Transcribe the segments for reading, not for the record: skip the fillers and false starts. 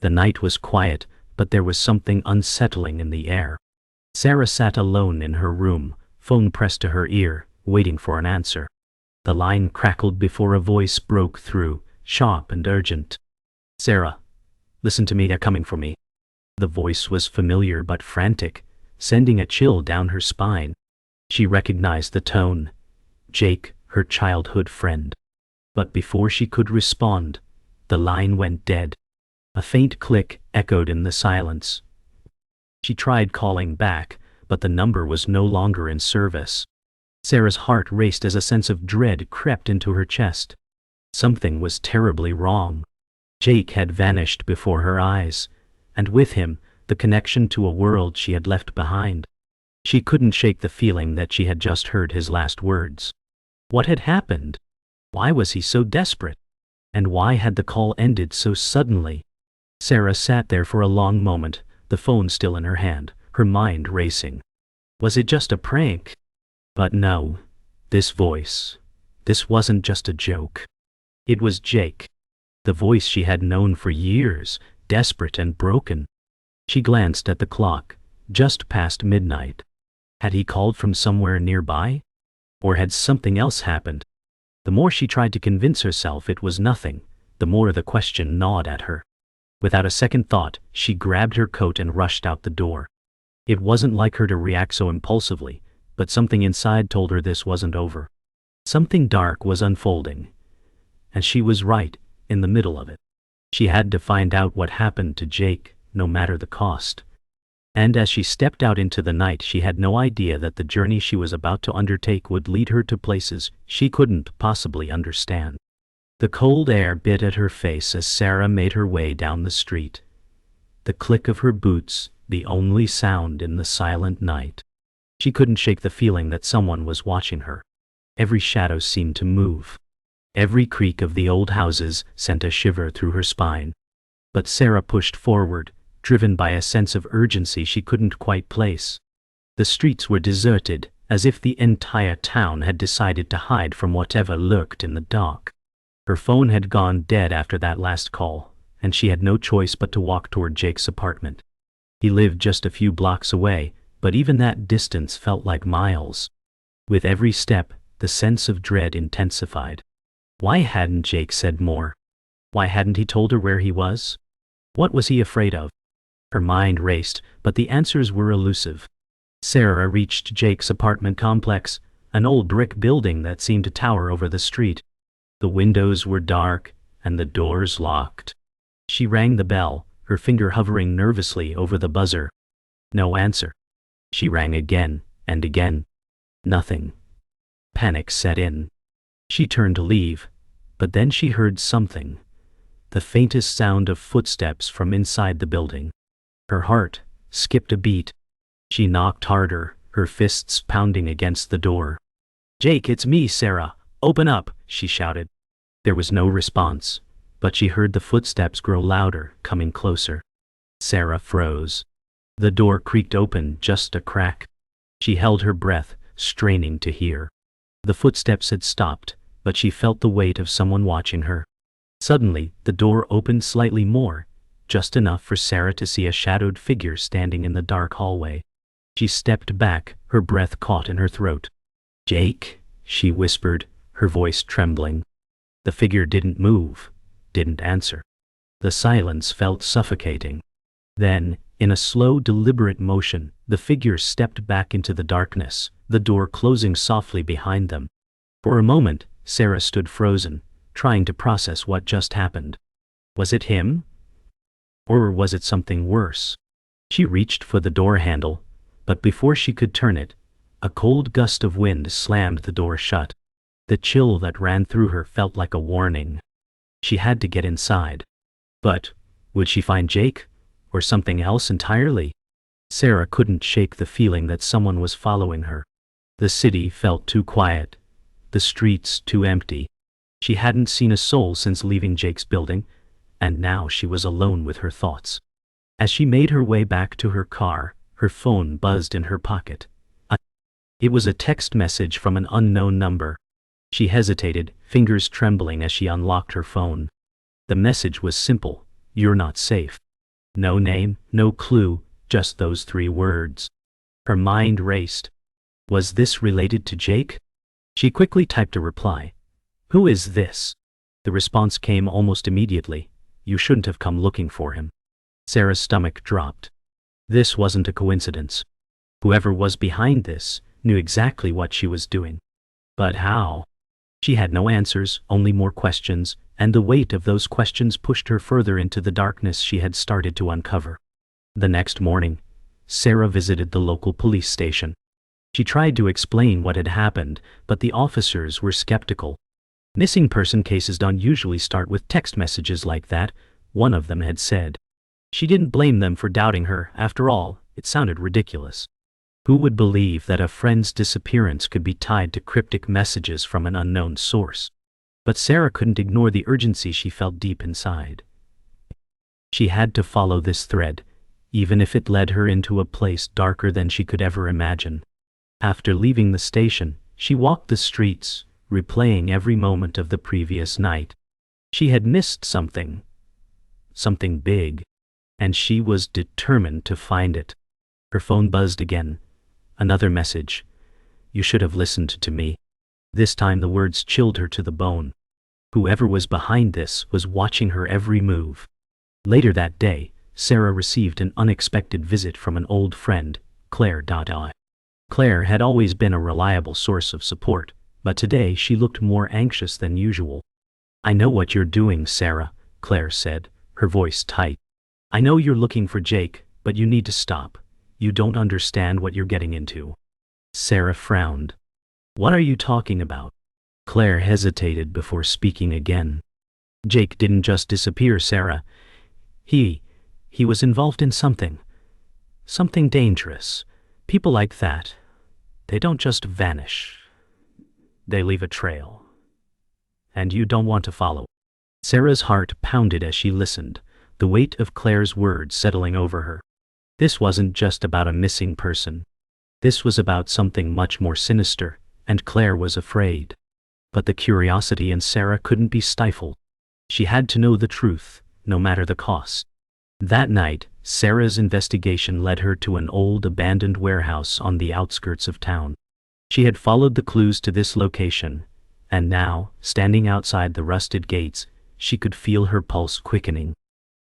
The night was quiet, but there was something unsettling in the air. Sarah sat alone in her room, phone pressed to her ear, waiting for an answer. The line crackled before a voice broke through, sharp and urgent. "Sarah, listen to me, they're coming for me." The voice was familiar but frantic, sending a chill down her spine. She recognized the tone. Jake, her childhood friend. But before she could respond, the line went dead. A faint click echoed in the silence. She tried calling back, but the number was no longer in service. Sarah's heart raced as a sense of dread crept into her chest. Something was terribly wrong. Jake had vanished before her eyes, and with him, the connection to a world she had left behind. She couldn't shake the feeling that she had just heard his last words. What had happened? Why was he so desperate? And why had the call ended so suddenly? Sarah sat there for a long moment, the phone still in her hand, her mind racing. Was it just a prank? But no, this voice. This wasn't just a joke. It was Jake. The voice she had known for years, desperate and broken. She glanced at the clock, just past midnight. Had he called from somewhere nearby? Or had something else happened? The more she tried to convince herself it was nothing, the more the question gnawed at her. Without a second thought, she grabbed her coat and rushed out the door. It wasn't like her to react so impulsively, but something inside told her this wasn't over. Something dark was unfolding. And she was right, in the middle of it. She had to find out what happened to Jake, no matter the cost. And as she stepped out into the night, she had no idea that the journey she was about to undertake would lead her to places she couldn't possibly understand. The cold air bit at her face as Sarah made her way down the street. The click of her boots, the only sound in the silent night. She couldn't shake the feeling that someone was watching her. Every shadow seemed to move. Every creak of the old houses sent a shiver through her spine. But Sarah pushed forward, driven by a sense of urgency she couldn't quite place. The streets were deserted, as if the entire town had decided to hide from whatever lurked in the dark. Her phone had gone dead after that last call, and she had no choice but to walk toward Jake's apartment. He lived just a few blocks away, but even that distance felt like miles. With every step, the sense of dread intensified. Why hadn't Jake said more? Why hadn't he told her where he was? What was he afraid of? Her mind raced, but the answers were elusive. Sarah reached Jake's apartment complex, an old brick building that seemed to tower over the street. The windows were dark, and the doors locked. She rang the bell, her finger hovering nervously over the buzzer. No answer. She rang again, and again. Nothing. Panic set in. She turned to leave, but then she heard something. The faintest sound of footsteps from inside the building. Her heart skipped a beat. She knocked harder, her fists pounding against the door. "Jake, it's me, Sarah. Open up," she shouted. There was no response, but she heard the footsteps grow louder, coming closer. Sarah froze. The door creaked open just a crack. She held her breath, straining to hear. The footsteps had stopped, but she felt the weight of someone watching her. Suddenly, the door opened slightly more, just enough for Sarah to see a shadowed figure standing in the dark hallway. She stepped back, her breath caught in her throat. "Jake," she whispered, her voice trembling. The figure didn't move, didn't answer. The silence felt suffocating. Then, in a slow, deliberate motion, the figure stepped back into the darkness, the door closing softly behind them. For a moment, Sarah stood frozen, trying to process what just happened. Was it him? Or was it something worse? She reached for the door handle, but before she could turn it, a cold gust of wind slammed the door shut. The chill that ran through her felt like a warning. She had to get inside. But would she find Jake? Or something else entirely? Sarah couldn't shake the feeling that someone was following her. The city felt too quiet, the streets too empty. She hadn't seen a soul since leaving Jake's building, and now she was alone with her thoughts. As she made her way back to her car, her phone buzzed in her pocket. It was a text message from an unknown number. She hesitated, fingers trembling as she unlocked her phone. The message was simple: "You're not safe." No name, no clue, just those 3 words. Her mind raced. Was this related to Jake? She quickly typed a reply. Who is this? The response came almost immediately. You shouldn't have come looking for him. Sarah's stomach dropped. This wasn't a coincidence. Whoever was behind this knew exactly what she was doing. But how? She had no answers, only more questions, and the weight of those questions pushed her further into the darkness she had started to uncover. The next morning, Sarah visited the local police station. She tried to explain what had happened, but the officers were skeptical. Missing person cases don't usually start with text messages like that, one of them had said. She didn't blame them for doubting her. After all, it sounded ridiculous. Who would believe that a friend's disappearance could be tied to cryptic messages from an unknown source? But Sarah couldn't ignore the urgency she felt deep inside. She had to follow this thread, even if it led her into a place darker than she could ever imagine. After leaving the station, she walked the streets, replaying every moment of the previous night. She had missed something big, and she was determined to find it. Her phone buzzed again. Another message. You should have listened to me. This time the words chilled her to the bone. Whoever was behind this was watching her every move. Later that day, Sarah received an unexpected visit from an old friend, Claire. Claire had always been a reliable source of support, but today she looked more anxious than usual. I know what you're doing, Sarah, Claire said, her voice tight. I know you're looking for Jake, but you need to stop. You don't understand what you're getting into. Sarah frowned. What are you talking about? Claire hesitated before speaking again. Jake didn't just disappear, Sarah. He was involved in something dangerous. People like that, they don't just vanish. They leave a trail. And you don't want to follow. Sarah's heart pounded as she listened, the weight of Claire's words settling over her. This wasn't just about a missing person. This was about something much more sinister, and Claire was afraid. But the curiosity in Sarah couldn't be stifled. She had to know the truth, no matter the cost. That night, Sarah's investigation led her to an old abandoned warehouse on the outskirts of town. She had followed the clues to this location, and now, standing outside the rusted gates, she could feel her pulse quickening.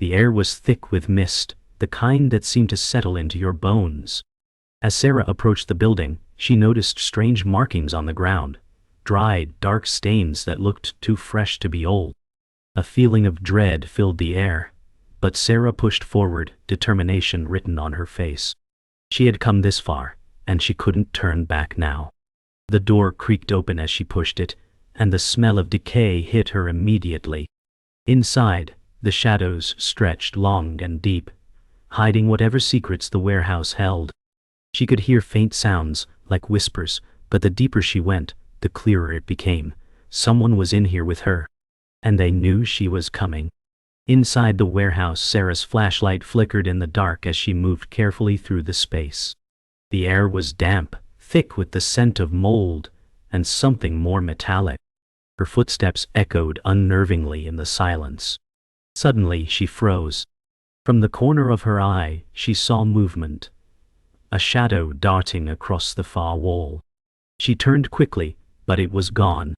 The air was thick with mist, the kind that seemed to settle into your bones. As Sarah approached the building, she noticed strange markings on the ground, dried, dark stains that looked too fresh to be old. A feeling of dread filled the air, but Sarah pushed forward, determination written on her face. She had come this far, and she couldn't turn back now. The door creaked open as she pushed it, and the smell of decay hit her immediately. Inside, the shadows stretched long and deep, hiding whatever secrets the warehouse held. She could hear faint sounds, like whispers, but the deeper she went, the clearer it became. Someone was in here with her. And they knew she was coming. Inside the warehouse, Sarah's flashlight flickered in the dark as she moved carefully through the space. The air was damp, thick with the scent of mold, and something more metallic. Her footsteps echoed unnervingly in the silence. Suddenly she froze. From the corner of her eye, she saw movement. A shadow darting across the far wall. She turned quickly, but it was gone.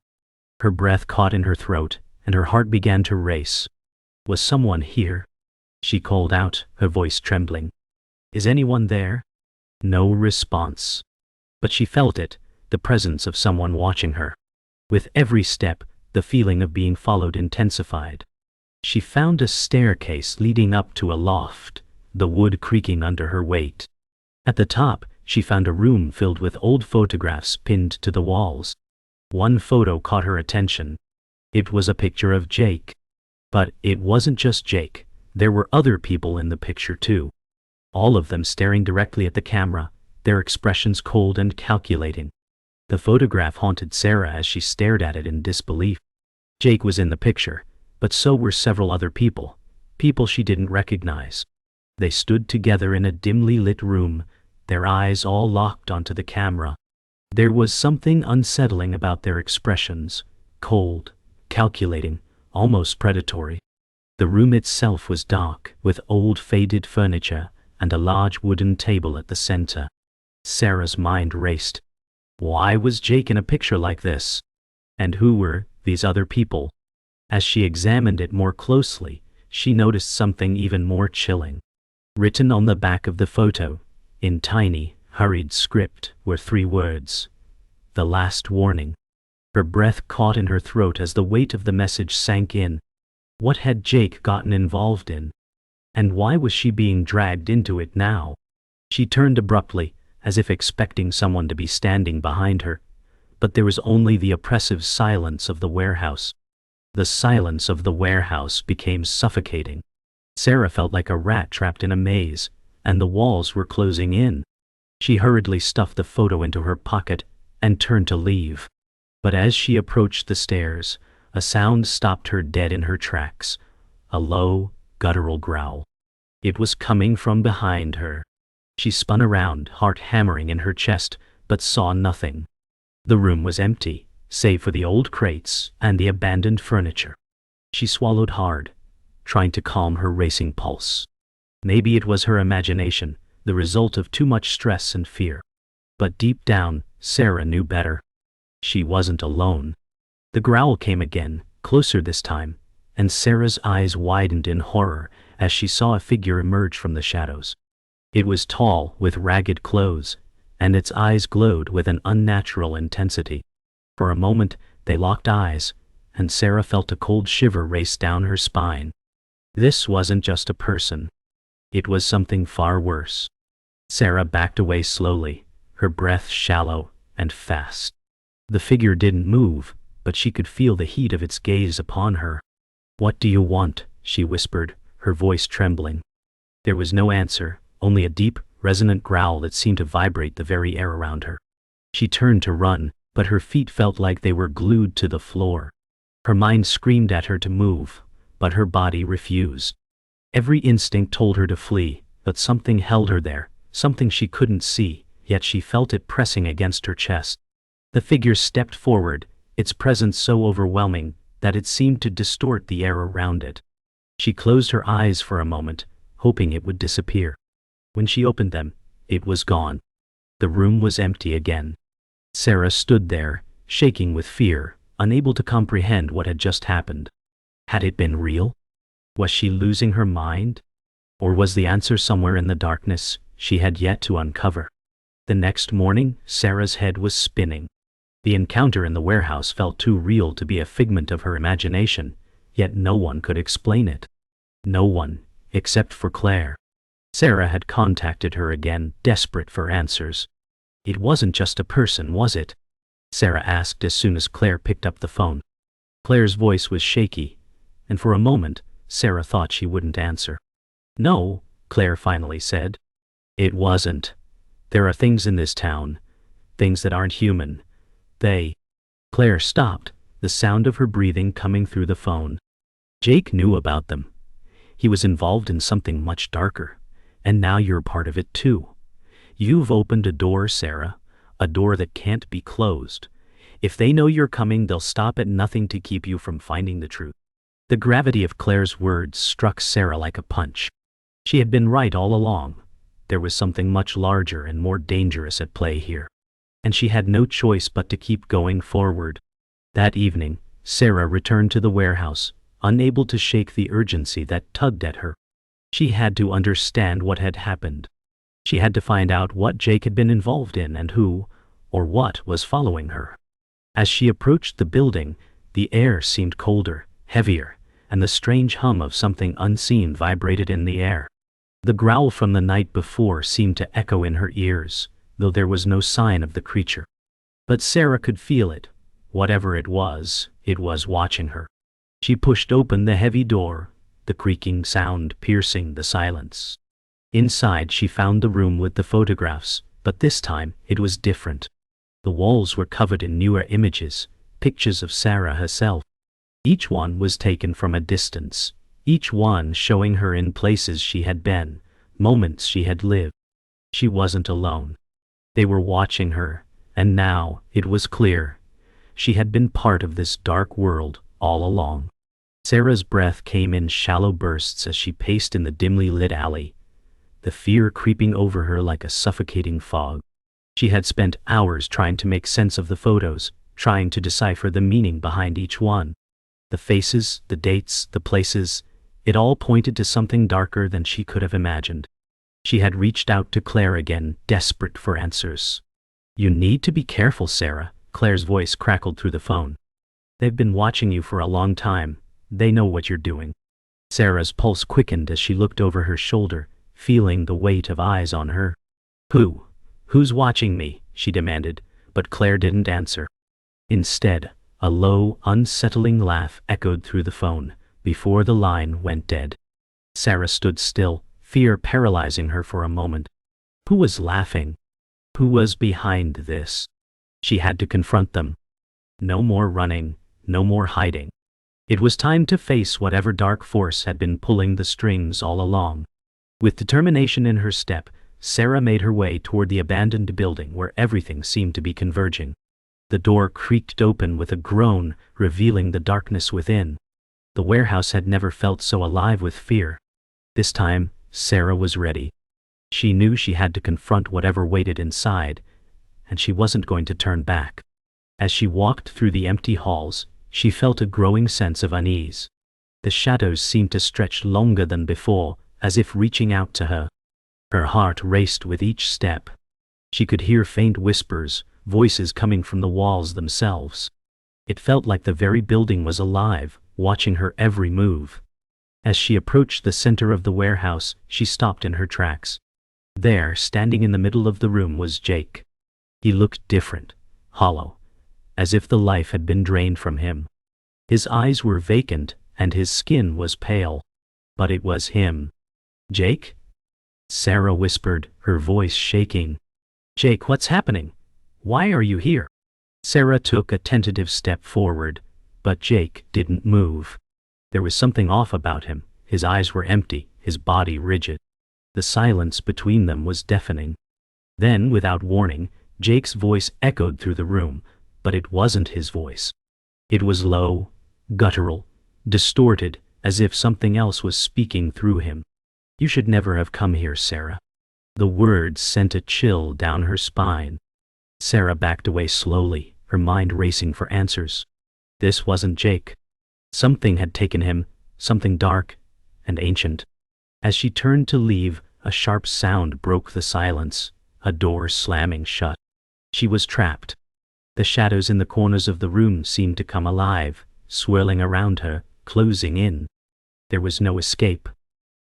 Her breath caught in her throat, and her heart began to race. Was someone here? She called out, her voice trembling. Is anyone there? No response. But she felt it, the presence of someone watching her. With every step, the feeling of being followed intensified. She found a staircase leading up to a loft, the wood creaking under her weight. At the top, she found a room filled with old photographs pinned to the walls. One photo caught her attention. It was a picture of Jake. But it wasn't just Jake. There were other people in the picture too. All of them staring directly at the camera, their expressions cold and calculating. The photograph haunted Sarah as she stared at it in disbelief. Jake was in the picture, but so were several other people she didn't recognize. They stood together in a dimly lit room, their eyes all locked onto the camera. There was something unsettling about their expressions, cold, calculating, almost predatory. The room itself was dark, with old faded furniture and a large wooden table at the center. Sarah's mind raced. Why was Jake in a picture like this? And who were these other people? As she examined it more closely, she noticed something even more chilling. Written on the back of the photo, in tiny, hurried script, were 3 words: "The last warning." Her breath caught in her throat as the weight of the message sank in. What had Jake gotten involved in? And why was she being dragged into it now? She turned abruptly, as if expecting someone to be standing behind her, but there was only the oppressive silence of the warehouse. The silence of the warehouse became suffocating. Sarah felt like a rat trapped in a maze, and the walls were closing in. She hurriedly stuffed the photo into her pocket and turned to leave. But as she approached the stairs, a sound stopped her dead in her tracks. A low, guttural growl. It was coming from behind her. She spun around, heart hammering in her chest, but saw nothing. The room was empty, save for the old crates and the abandoned furniture. She swallowed hard, trying to calm her racing pulse. Maybe it was her imagination, the result of too much stress and fear. But deep down, Sarah knew better. She wasn't alone. The growl came again, closer this time, and Sarah's eyes widened in horror as she saw a figure emerge from the shadows. It was tall, with ragged clothes, and its eyes glowed with an unnatural intensity. For a moment, they locked eyes, and Sarah felt a cold shiver race down her spine. This wasn't just a person. It was something far worse. Sarah backed away slowly, her breath shallow and fast. The figure didn't move, but she could feel the heat of its gaze upon her. "What do you want?" she whispered, her voice trembling. There was no answer, only a deep, resonant growl that seemed to vibrate the very air around her. She turned to run, but her feet felt like they were glued to the floor. Her mind screamed at her to move, but her body refused. Every instinct told her to flee, but something held her there, something she couldn't see, yet she felt it pressing against her chest. The figure stepped forward, its presence so overwhelming that it seemed to distort the air around it. She closed her eyes for a moment, hoping it would disappear. When she opened them, it was gone. The room was empty again. Sarah stood there, shaking with fear, unable to comprehend what had just happened. Had it been real? Was she losing her mind? Or was the answer somewhere in the darkness she had yet to uncover? The next morning, Sarah's head was spinning. The encounter in the warehouse felt too real to be a figment of her imagination, yet no one could explain it. No one, except for Claire. Sarah had contacted her again, desperate for answers. "It wasn't just a person, was it?" Sarah asked as soon as Claire picked up the phone. Claire's voice was shaky, and for a moment, Sarah thought she wouldn't answer. "No," Claire finally said. "It wasn't. There are things in this town, things that aren't human. Claire stopped, the sound of her breathing coming through the phone. Jake knew about them. He was involved in something much darker, and now you're part of it too. You've opened a door, Sarah, a door that can't be closed. If they know you're coming, they'll stop at nothing to keep you from finding the truth." The gravity of Claire's words struck Sarah like a punch. She had been right all along. There was something much larger and more dangerous at play here. And she had no choice but to keep going forward. That evening, Sarah returned to the warehouse, unable to shake the urgency that tugged at her. She had to understand what had happened. She had to find out what Jake had been involved in and who, or what, was following her. As she approached the building, the air seemed colder, heavier, and the strange hum of something unseen vibrated in the air. The growl from the night before seemed to echo in her ears, though there was no sign of the creature. But Sarah could feel it. Whatever it was watching her. She pushed open the heavy door, the creaking sound piercing the silence. Inside she found the room with the photographs, but this time it was different. The walls were covered in newer images, pictures of Sarah herself. Each one was taken from a distance, each one showing her in places she had been, moments she had lived. She wasn't alone. They were watching her, and now, it was clear, she had been part of this dark world all along. Sarah's breath came in shallow bursts as she paced in the dimly lit alley, the fear creeping over her like a suffocating fog. She had spent hours trying to make sense of the photos, trying to decipher the meaning behind each one. The faces, the dates, the places, it all pointed to something darker than she could have imagined. She had reached out to Claire again, desperate for answers. "You need to be careful, Sarah," Claire's voice crackled through the phone. "They've been watching you for a long time. They know what you're doing." Sarah's pulse quickened as she looked over her shoulder, feeling the weight of eyes on her. Who's watching me?" she demanded, but Claire didn't answer. Instead, a low, unsettling laugh echoed through the phone, before the line went dead. Sarah stood still, fear paralyzing her for a moment. Who was laughing? Who was behind this? She had to confront them. No more running, no more hiding. It was time to face whatever dark force had been pulling the strings all along. With determination in her step, Sarah made her way toward the abandoned building where everything seemed to be converging. The door creaked open with a groan, revealing the darkness within. The warehouse had never felt so alive with fear. This time, Sarah was ready. She knew she had to confront whatever waited inside, and she wasn't going to turn back. As she walked through the empty halls, she felt a growing sense of unease. The shadows seemed to stretch longer than before, as if reaching out to her. Her heart raced with each step. She could hear faint whispers, voices coming from the walls themselves. It felt like the very building was alive, watching her every move. As she approached the center of the warehouse, she stopped in her tracks. There, standing in the middle of the room, was Jake. He looked different, hollow, as if the life had been drained from him. His eyes were vacant, and his skin was pale. But it was him. "Jake?" Sarah whispered, her voice shaking. "Jake, what's happening? Why are you here?" Sarah took a tentative step forward, but Jake didn't move. There was something off about him. His eyes were empty, his body rigid. The silence between them was deafening. Then, without warning, Jake's voice echoed through the room, but it wasn't his voice. It was low, guttural, distorted, as if something else was speaking through him. "You should never have come here, Sarah." The words sent a chill down her spine. Sarah backed away slowly, her mind racing for answers. This wasn't Jake. Something had taken him, something dark and ancient. As she turned to leave, a sharp sound broke the silence, a door slamming shut. She was trapped. The shadows in the corners of the room seemed to come alive, swirling around her, closing in. There was no escape.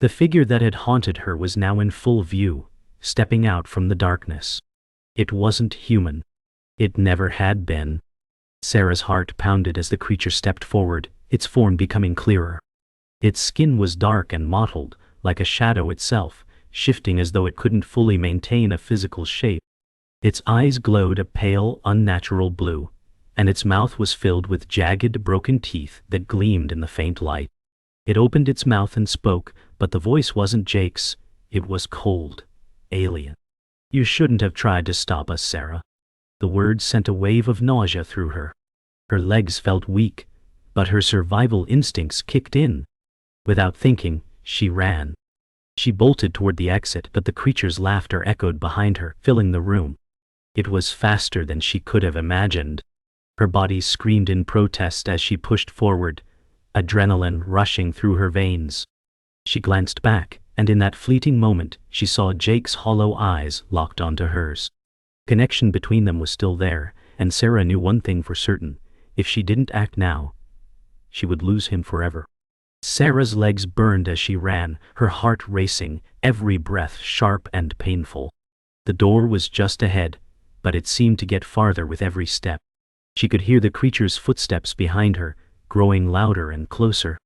The figure that had haunted her was now in full view, stepping out from the darkness. It wasn't human. It never had been. Sarah's heart pounded as the creature stepped forward, its form becoming clearer. Its skin was dark and mottled, like a shadow itself, shifting as though it couldn't fully maintain a physical shape. Its eyes glowed a pale, unnatural blue, and its mouth was filled with jagged, broken teeth that gleamed in the faint light. It opened its mouth and spoke, but the voice wasn't Jake's. It was cold, alien. "You shouldn't have tried to stop us, Sarah." The words sent a wave of nausea through her. Her legs felt weak, but her survival instincts kicked in. Without thinking, she ran. She bolted toward the exit, but the creature's laughter echoed behind her, filling the room. It was faster than she could have imagined. Her body screamed in protest as she pushed forward, adrenaline rushing through her veins. She glanced back, and in that fleeting moment, she saw Jake's hollow eyes locked onto hers. Connection between them was still there, and Sarah knew one thing for certain: if she didn't act now, she would lose him forever. Sarah's legs burned as she ran, her heart racing, every breath sharp and painful. The door was just ahead, but it seemed to get farther with every step. She could hear the creature's footsteps behind her, growing louder and closer.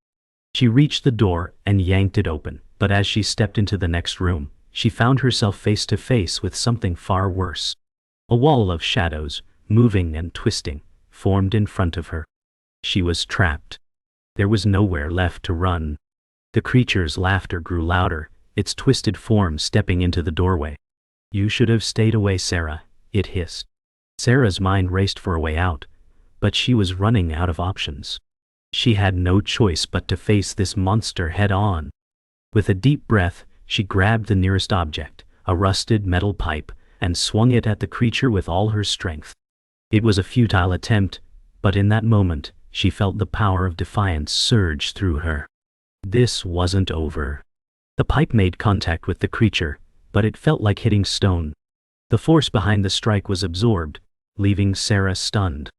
She reached the door and yanked it open, but as she stepped into the next room, she found herself face to face with something far worse. A wall of shadows, moving and twisting, formed in front of her. She was trapped. There was nowhere left to run. The creature's laughter grew louder, its twisted form stepping into the doorway. "You should have stayed away, Sarah," it hissed. Sarah's mind raced for a way out, but she was running out of options. She had no choice but to face this monster head-on. With a deep breath, she grabbed the nearest object, a rusted metal pipe, and swung it at the creature with all her strength. It was a futile attempt, but in that moment, she felt the power of defiance surge through her. This wasn't over. The pipe made contact with the creature, but it felt like hitting stone. The force behind the strike was absorbed, leaving Sarah stunned.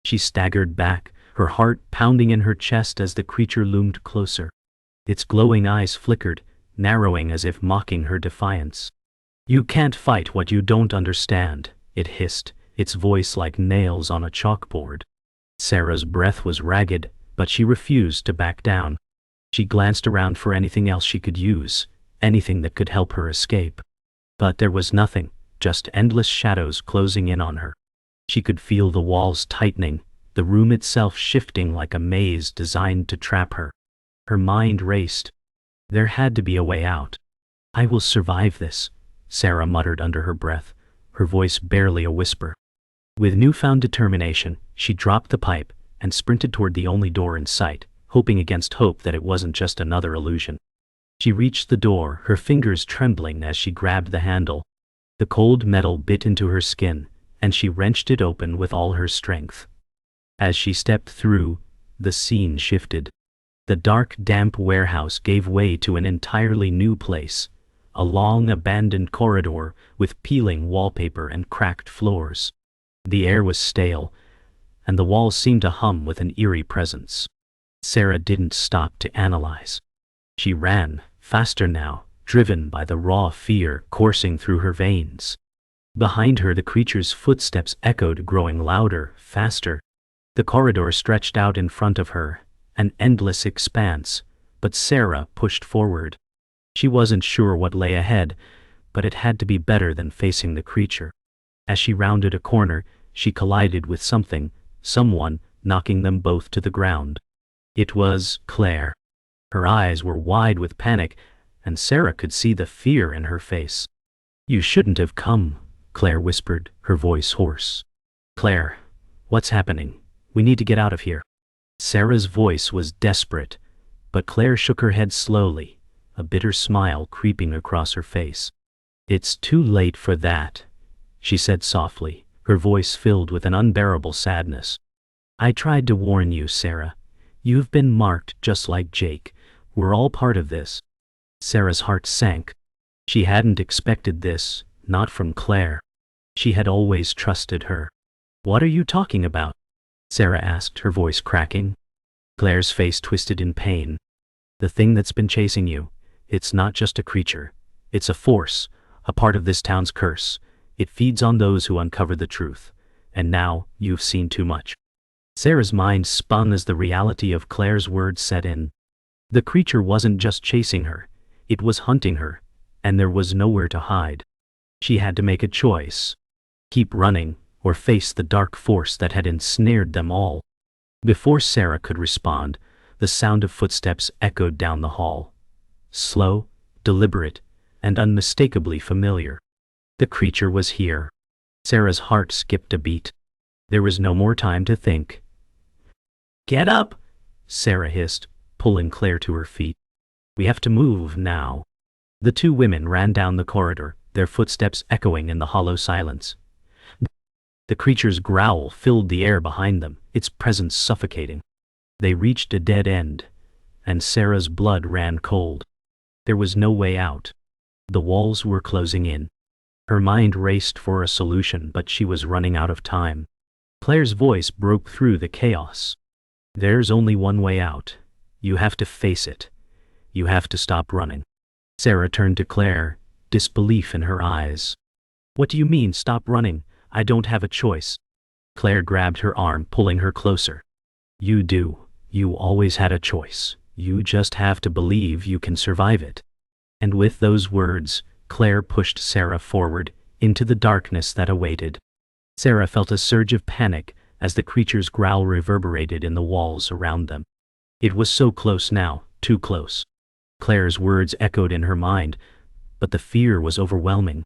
She staggered back, her heart pounding in her chest as the creature loomed closer. Its glowing eyes flickered, narrowing as if mocking her defiance. "You can't fight what you don't understand," it hissed, its voice like nails on a chalkboard. Sarah's breath was ragged, but she refused to back down. She glanced around for anything else she could use, anything that could help her escape. But there was nothing, just endless shadows closing in on her. She could feel the walls tightening, the room itself shifting like a maze designed to trap her. Her mind raced. There had to be a way out. "I will survive this," Sarah muttered under her breath, her voice barely a whisper. With newfound determination, she dropped the pipe and sprinted toward the only door in sight, hoping against hope that it wasn't just another illusion. She reached the door, her fingers trembling as she grabbed the handle. The cold metal bit into her skin, and she wrenched it open with all her strength. As she stepped through, the scene shifted. The dark, damp warehouse gave way to an entirely new place, a long, abandoned corridor with peeling wallpaper and cracked floors. The air was stale, and the walls seemed to hum with an eerie presence. Sarah didn't stop to analyze. She ran, faster now, driven by the raw fear coursing through her veins. Behind her, the creature's footsteps echoed, growing louder, faster. The corridor stretched out in front of her, an endless expanse, but Sarah pushed forward. She wasn't sure what lay ahead, but it had to be better than facing the creature. As she rounded a corner, she collided with someone, knocking them both to the ground. It was Claire. Her eyes were wide with panic, and Sarah could see the fear in her face. "You shouldn't have come," Claire whispered, her voice hoarse. "Claire, what's happening? We need to get out of here." Sarah's voice was desperate, but Claire shook her head slowly, a bitter smile creeping across her face. "It's too late for that," she said softly, her voice filled with an unbearable sadness. "I tried to warn you, Sarah. You've been marked just like Jake. We're all part of this." Sarah's heart sank. She hadn't expected this, not from Claire. She had always trusted her. "What are you talking about?" Sarah asked, her voice cracking. Claire's face twisted in pain. "The thing that's been chasing you, it's not just a creature. It's a force, a part of this town's curse. It feeds on those who uncover the truth. And now, you've seen too much." Sarah's mind spun as the reality of Claire's words set in. The creature wasn't just chasing her, it was hunting her, and there was nowhere to hide. She had to make a choice. Keep running, or face the dark force that had ensnared them all. Before Sarah could respond, the sound of footsteps echoed down the hall. Slow, deliberate, and unmistakably familiar. The creature was here. Sarah's heart skipped a beat. There was no more time to think. "Get up!" Sarah hissed, pulling Claire to her feet. "We have to move now." The two women ran down the corridor, their footsteps echoing in the hollow silence. The creature's growl filled the air behind them, its presence suffocating. They reached a dead end, and Sarah's blood ran cold. There was no way out. The walls were closing in. Her mind raced for a solution, but she was running out of time. Claire's voice broke through the chaos. "There's only one way out. You have to face it. You have to stop running." Sarah turned to Claire, disbelief in her eyes. "What do you mean, stop running? I don't have a choice." Claire grabbed her arm, pulling her closer. "You do. You always had a choice. You just have to believe you can survive it." And with those words, Claire pushed Sarah forward, into the darkness that awaited. Sarah felt a surge of panic as the creature's growl reverberated in the walls around them. It was so close now, too close. Claire's words echoed in her mind, but the fear was overwhelming.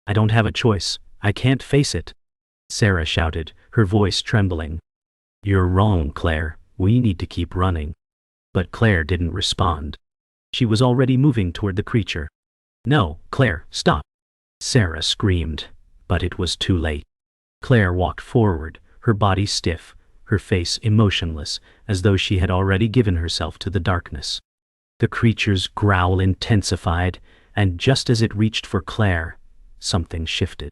"I don't have a choice. I can't face it," Sarah shouted, her voice trembling. "You're wrong, Claire. We need to keep running. But Claire didn't respond. She was already moving toward the creature. No, Claire, stop! Sarah screamed, but it was too late. Claire walked forward, her body stiff, her face emotionless, as though she had already given herself to the darkness. The creature's growl intensified, and just as it reached for Claire, something shifted.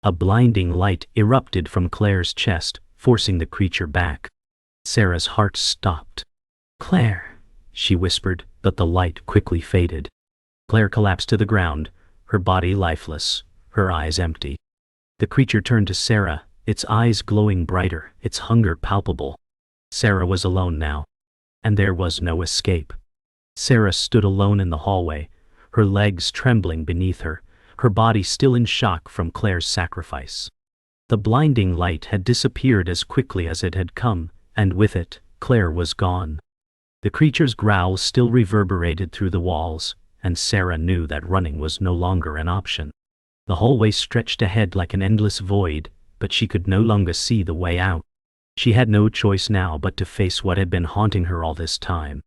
A blinding light erupted from Claire's chest, forcing the creature back. Sarah's heart stopped. Claire, she whispered, but the light quickly faded. Claire collapsed to the ground, her body lifeless, her eyes empty. The creature turned to Sarah, its eyes glowing brighter, its hunger palpable. Sarah was alone now, and there was no escape. Sarah stood alone in the hallway, her legs trembling beneath her, her body still in shock from Claire's sacrifice. The blinding light had disappeared as quickly as it had come, and with it, Claire was gone. The creature's growl still reverberated through the walls, and Sarah knew that running was no longer an option. The hallway stretched ahead like an endless void, but she could no longer see the way out. She had no choice now but to face what had been haunting her all this time.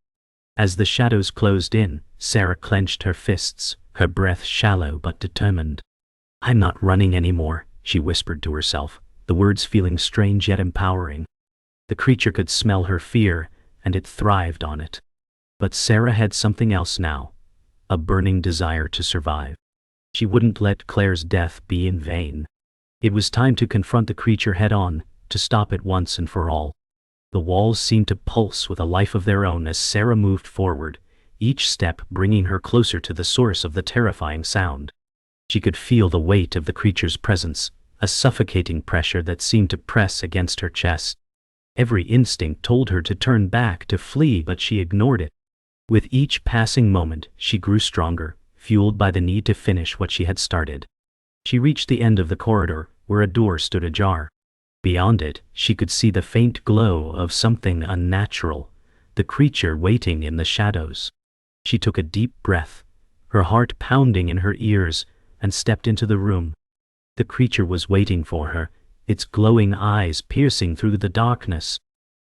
As the shadows closed in, Sarah clenched her fists, her breath shallow but determined. "I'm not running anymore," she whispered to herself, the words feeling strange yet empowering. The creature could smell her fear, and it thrived on it. But Sarah had something else now, a burning desire to survive. She wouldn't let Claire's death be in vain. It was time to confront the creature head-on, to stop it once and for all. The walls seemed to pulse with a life of their own as Sarah moved forward, each step bringing her closer to the source of the terrifying sound. She could feel the weight of the creature's presence, a suffocating pressure that seemed to press against her chest. Every instinct told her to turn back, to flee, but she ignored it. With each passing moment, she grew stronger, fueled by the need to finish what she had started. She reached the end of the corridor, where a door stood ajar. Beyond it, she could see the faint glow of something unnatural, the creature waiting in the shadows. She took a deep breath, her heart pounding in her ears, and stepped into the room. The creature was waiting for her, its glowing eyes piercing through the darkness.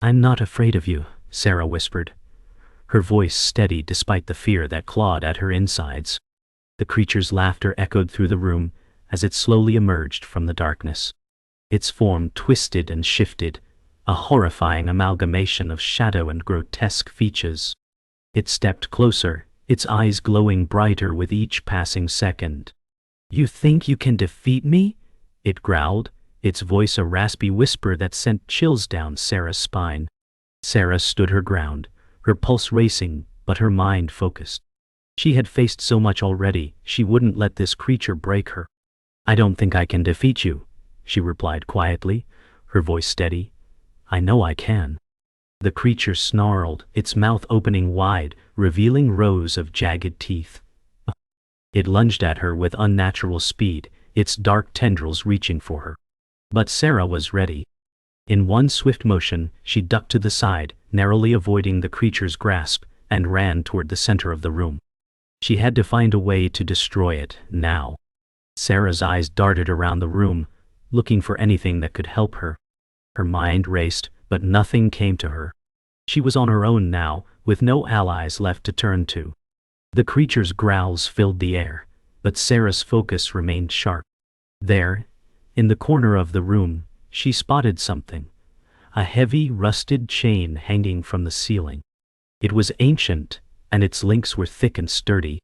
"I'm not afraid of you," Sarah whispered, her voice steady despite the fear that clawed at her insides. The creature's laughter echoed through the room as it slowly emerged from the darkness. Its form twisted and shifted, a horrifying amalgamation of shadow and grotesque features. It stepped closer, its eyes glowing brighter with each passing second. "You think you can defeat me?" it growled, its voice a raspy whisper that sent chills down Sarah's spine. Sarah stood her ground, her pulse racing, but her mind focused. She had faced so much already, she wouldn't let this creature break her. "I don't think I can defeat you," she replied quietly, her voice steady. "I know I can." The creature snarled, its mouth opening wide, revealing rows of jagged teeth. It lunged at her with unnatural speed, its dark tendrils reaching for her. But Sarah was ready. In one swift motion, she ducked to the side, narrowly avoiding the creature's grasp, and ran toward the center of the room. She had to find a way to destroy it, now. Sarah's eyes darted around the room, looking for anything that could help her. Her mind raced, but nothing came to her. She was on her own now, with no allies left to turn to. The creature's growls filled the air, but Sarah's focus remained sharp. There, in the corner of the room, she spotted something, a heavy, rusted chain hanging from the ceiling. It was ancient, and its links were thick and sturdy.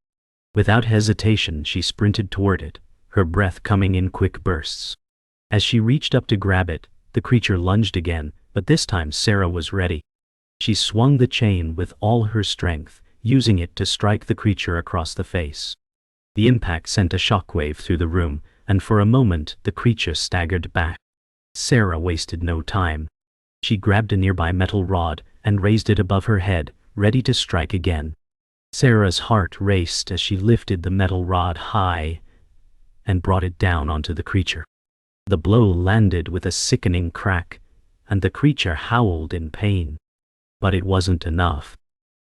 Without hesitation, she sprinted toward it, her breath coming in quick bursts. As she reached up to grab it, the creature lunged again, but this time Sarah was ready. She swung the chain with all her strength, using it to strike the creature across the face. The impact sent a shockwave through the room, and for a moment the creature staggered back. Sarah wasted no time. She grabbed a nearby metal rod and raised it above her head, ready to strike again. Sarah's heart raced as she lifted the metal rod high and brought it down onto the creature. The blow landed with a sickening crack, and the creature howled in pain. But it wasn't enough.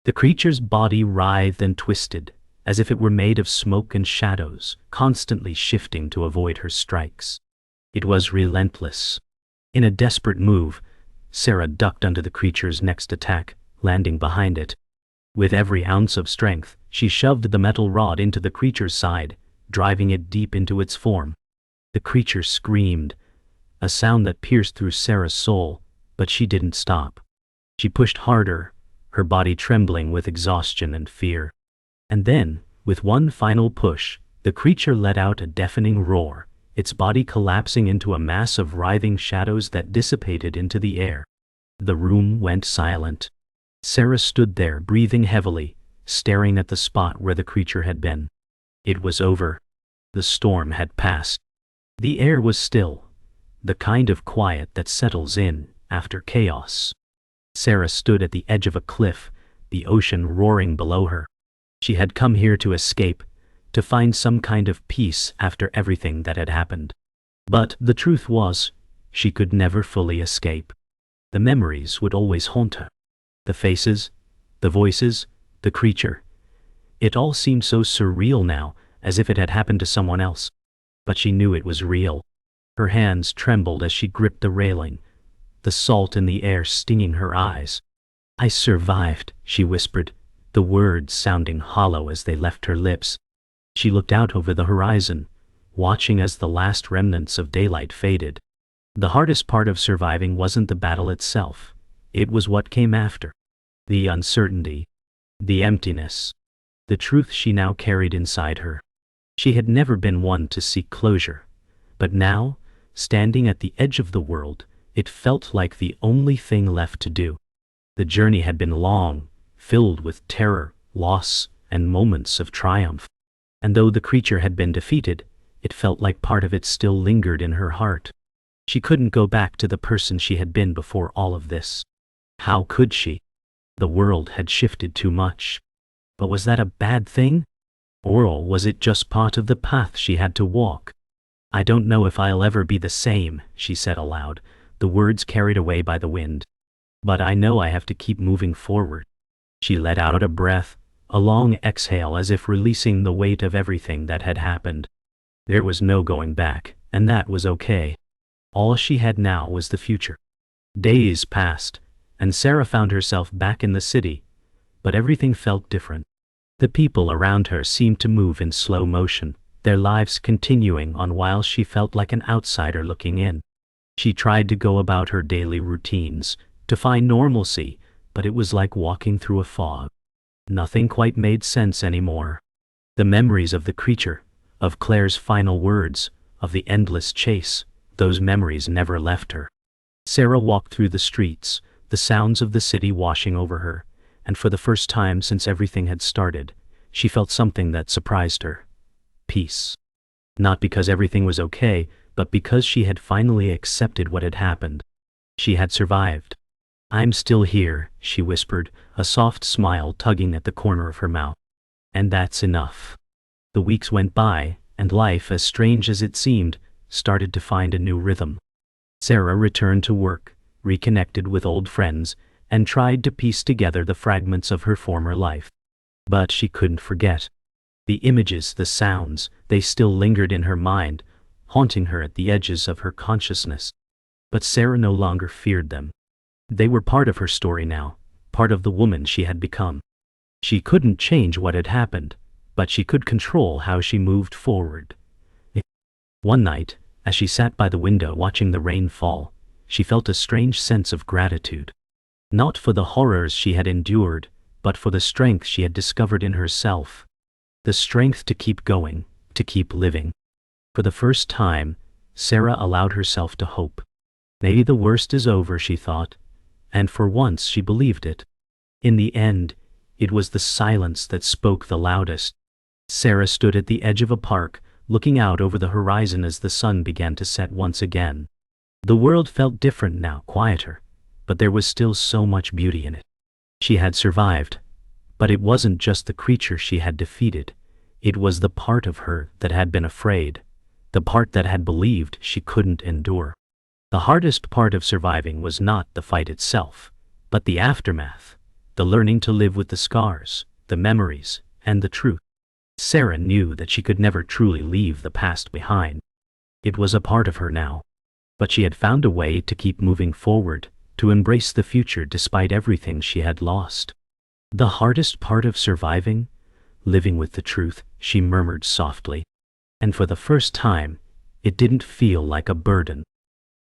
The creature's body writhed and twisted, as if it were made of smoke and shadows, constantly shifting to avoid her strikes. It was relentless. In a desperate move, Sarah ducked under the creature's next attack, landing behind it. With every ounce of strength, she shoved the metal rod into the creature's side, driving it deep into its form. The creature screamed, a sound that pierced through Sarah's soul, but she didn't stop. She pushed harder, her body trembling with exhaustion and fear. And then, with one final push, the creature let out a deafening roar, its body collapsing into a mass of writhing shadows that dissipated into the air. The room went silent. Sarah stood there, breathing heavily, staring at the spot where the creature had been. It was over. The storm had passed. The air was still, the kind of quiet that settles in after chaos. Sarah stood at the edge of a cliff, the ocean roaring below her. She had come here to escape, to find some kind of peace after everything that had happened. But the truth was, she could never fully escape. The memories would always haunt her. The faces, the voices, the creature. It all seemed so surreal now, as if it had happened to someone else. But she knew it was real. Her hands trembled as she gripped the railing, the salt in the air stinging her eyes. "I survived," she whispered, the words sounding hollow as they left her lips. She looked out over the horizon, watching as the last remnants of daylight faded. The hardest part of surviving wasn't the battle itself. It was what came after. The uncertainty, the emptiness, the truth she now carried inside her. She had never been one to seek closure, but now, standing at the edge of the world, it felt like the only thing left to do. The journey had been long, filled with terror, loss, and moments of triumph. And though the creature had been defeated, it felt like part of it still lingered in her heart. She couldn't go back to the person she had been before all of this. How could she? The world had shifted too much. But was that a bad thing? Or was it just part of the path she had to walk? "I don't know if I'll ever be the same," she said aloud, the words carried away by the wind. "But I know I have to keep moving forward." She let out a breath, a long exhale as if releasing the weight of everything that had happened. There was no going back, and that was okay. All she had now was the future. Days passed, and Sarah found herself back in the city, but everything felt different. The people around her seemed to move in slow motion, their lives continuing on while she felt like an outsider looking in. She tried to go about her daily routines, to find normalcy, but it was like walking through a fog. Nothing quite made sense anymore. The memories of the creature, of Claire's final words, of the endless chase, those memories never left her. Sarah walked through the streets, the sounds of the city washing over her, and for the first time since everything had started, she felt something that surprised her. Peace. Not because everything was okay, but because she had finally accepted what had happened. She had survived. "I'm still here," she whispered, a soft smile tugging at the corner of her mouth. And that's enough. The weeks went by, and life, as strange as it seemed, started to find a new rhythm. Sarah returned to work, reconnected with old friends, and tried to piece together the fragments of her former life. But she couldn't forget. The images, the sounds, they still lingered in her mind, haunting her at the edges of her consciousness. But Sarah no longer feared them. They were part of her story now, part of the woman she had become. She couldn't change what had happened, but she could control how she moved forward. One night, as she sat by the window watching the rain fall, she felt a strange sense of gratitude. Not for the horrors she had endured, but for the strength she had discovered in herself. The strength to keep going, to keep living. For the first time, Sarah allowed herself to hope. Maybe the worst is over, she thought, and for once she believed it. In the end, it was the silence that spoke the loudest. Sarah stood at the edge of a park, looking out over the horizon as the sun began to set once again. The world felt different now, quieter, but there was still so much beauty in it. She had survived, but it wasn't just the creature she had defeated. It was the part of her that had been afraid, the part that had believed she couldn't endure. The hardest part of surviving was not the fight itself, but the aftermath, the learning to live with the scars, the memories, and the truth. Sarah knew that she could never truly leave the past behind. It was a part of her now. But she had found a way to keep moving forward, to embrace the future despite everything she had lost. The hardest part of surviving? Living with the truth, she murmured softly. And for the first time, it didn't feel like a burden.